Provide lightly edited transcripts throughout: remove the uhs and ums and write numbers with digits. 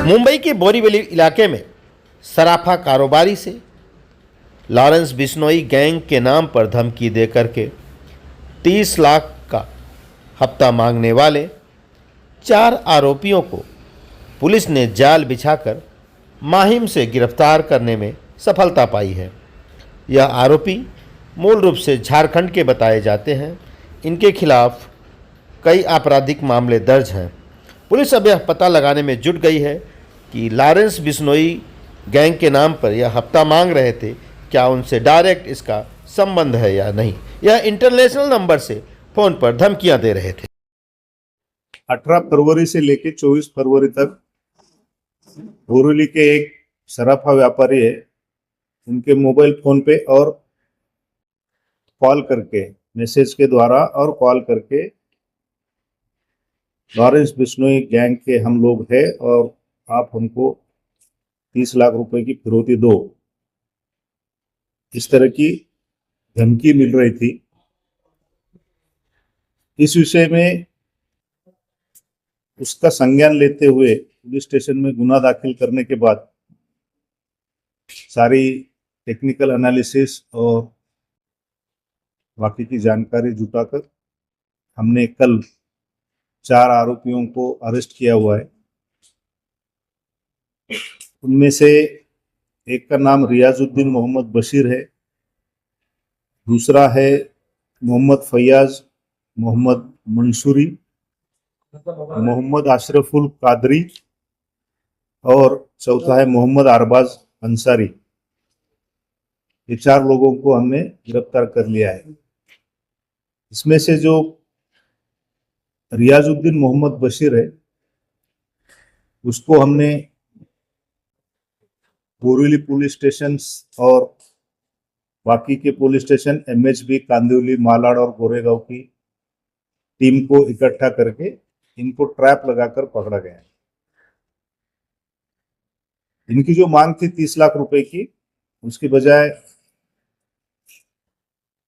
मुंबई के बोरीवली इलाके में सराफा कारोबारी से लॉरेंस बिश्नोई गैंग के नाम पर धमकी दे करके 30 लाख का हफ्ता मांगने वाले 4 आरोपियों को पुलिस ने जाल बिछाकर माहिम से गिरफ्तार करने में सफलता पाई है। यह आरोपी मूल रूप से झारखंड के बताए जाते हैं। इनके खिलाफ कई आपराधिक मामले दर्ज हैं। पुलिस अब यह पता लगाने में जुट गई है कि लॉरेंस बिश्नोई गैंग के नाम पर यह हफ्ता मांग रहे थे, क्या उनसे डायरेक्ट इसका संबंध है या नहीं। यह इंटरनेशनल नंबर से फोन पर धमकियां दे रहे थे। 18 फरवरी से लेकर 24 फरवरी तक बोरीवली के एक सराफा व्यापारी है, उनके मोबाइल फोन पे और कॉल करके, मैसेज के द्वारा और कॉल करके लॉरेंस बिश्नोई गैंग के हम लोग हैं और आप हमको 30 लाख रुपए की फिरौती दो, इस तरह की धमकी मिल रही थी। इस विषय में उसका संज्ञान लेते हुए पुलिस स्टेशन में गुना दाखिल करने के बाद सारी टेक्निकल एनालिसिस और बाकी की जानकारी जुटाकर हमने कल 4 आरोपियों को अरेस्ट किया हुआ है। उनमें से एक का नाम रियाजुद्दीन मोहम्मद बशीर है, दूसरा है मोहम्मद फैयाज मोहम्मद मंसूरी, मोहम्मद अशरफुल कादरी और चौथा है मोहम्मद अरबाज अंसारी। ये 4 लोगों को हमने गिरफ्तार कर लिया है। इसमें से जो रियाजुद्दीन मोहम्मद बशीर है, उसको हमने बोरीवली पुलिस स्टेशन और बाकी के police station MHB, Kandivali, Malad और गोरेगांव की टीम को इकट्ठा करके इनको ट्रैप लगाकर पकड़ा गया है। इनकी जो मांग थी 30 लाख रुपए की, उसकी बजाय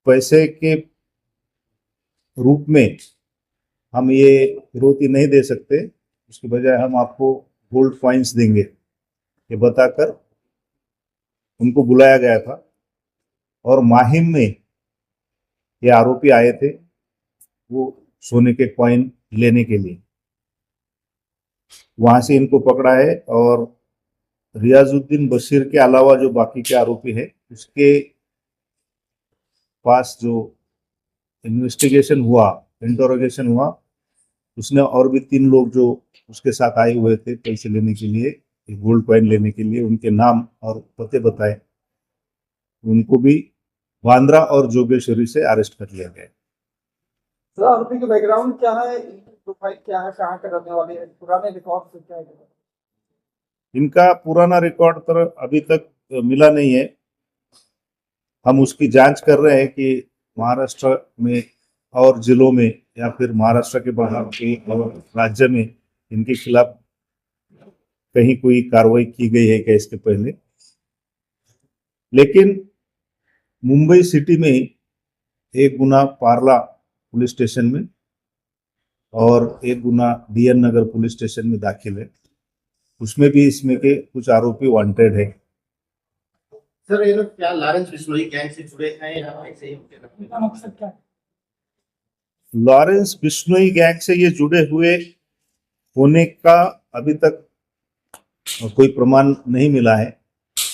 पैसे के रूप में हम ये फिरौती नहीं दे सकते, उसके बजाय हम आपको गोल्ड कॉइन्स देंगे, ये बताकर उनको बुलाया गया था। और माहिम में ये आरोपी आए थे वो सोने के कॉइन लेने के लिए, वहां से इनको पकड़ा है। और रियाजुद्दीन बशीर के अलावा जो बाकी के आरोपी है, उसके पास जो इन्वेस्टिगेशन हुआ, इंटरोगेशन हुआ, उसने और भी 3 लोग जो उसके साथ आए हुए थे पैसे लेने के लिए, गोल्ड कॉइन लेने के लिए, उनके नाम और पते बताए, उनको भी बांद्रा और जोगेश्वरी से अरेस्ट कर लिया गया। सर, आरोपी का बैकग्राउंड क्या है, प्रोफाइल क्या है, कहाँ के रहने वाले हैं, पुराने रिकॉर्ड से क्या है? इनका पुराना रिकॉर्ड तो अभी तक मिला नहीं है। हम उसकी जांच कर रहे हैं कि महाराष्ट्र में और जिलों में या फिर महाराष्ट्र के बाहर के राज्य में इनके खिलाफ कहीं कोई कार्रवाई की गई है क्या इसके पहले। लेकिन मुंबई सिटी में एक गुना पार्ला पुलिस स्टेशन में और एक गुना डीएन नगर पुलिस स्टेशन में दाखिल है, उसमें भी इसमें के कुछ आरोपी वांटेड है। सर, ये लोग क्या लॉरेंस बिश्नोई गैंग से जुड़े हैं या ऐसे ही उनके लॉरेंस बिश्नोई गैंग से ये जुड़े हुए होने का अभी तक कोई प्रमाण नहीं मिला है,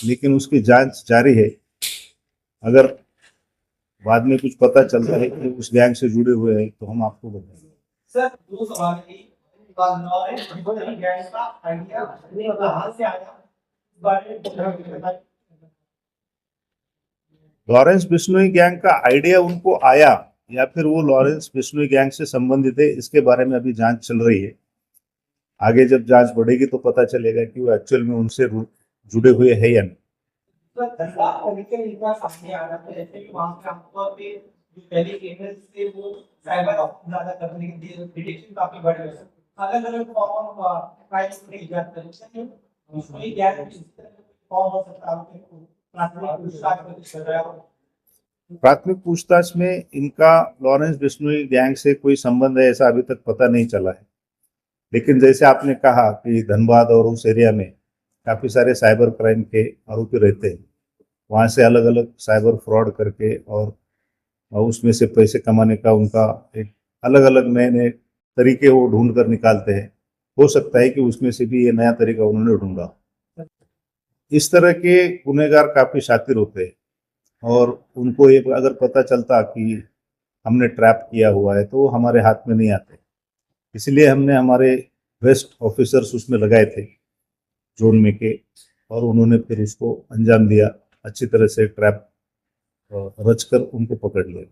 लेकिन उसकी जांच जारी है। अगर बाद में कुछ पता चलता है कि उस गैंग से जुड़े हुए हैं तो हम आपको बताएंगे। सर, 2 सवाल है। लॉरेंस बिश्नोई गैंग का आइडिया कहां से आया, लॉरेंस बिश्नोई गैंग का आइडिया उनको आया या फिर वो लॉरेंस बिश्नोई गैंग से संबंधित है, इसके बारे में अभी जांच चल रही है। आगे जब जांच बढ़ेगी तो पता चलेगा कि वो एक्चुअल में उनसे जुड़े हुए हैं या नहीं। प्राथमिक पूछताछ में इनका लॉरेंस बिश्नोई गैंग से कोई संबंध है ऐसा अभी तक पता नहीं चला है, लेकिन जैसे आपने कहा कि धनबाद और उस एरिया में काफ़ी सारे साइबर क्राइम के आरोपी रहते हैं, वहाँ से अलग अलग साइबर फ्रॉड करके और उसमें से पैसे कमाने का उनका एक अलग अलग नए नए तरीके वो ढूंढ कर निकालते हैं। हो सकता है कि उसमें से भी ये नया तरीका उन्होंने ढूंढा। इस तरह के गुनहगार काफ़ी शातिर होते हैं और उनको ये अगर पता चलता कि हमने ट्रैप किया हुआ है तो वो हमारे हाथ में नहीं आते। इसलिए हमने हमारे बेस्ट ऑफिसर्स उसमें लगाए थे जोन में के, और उन्होंने फिर उसको अंजाम दिया, अच्छी तरह से ट्रैप रच कर उनको पकड़ लिया।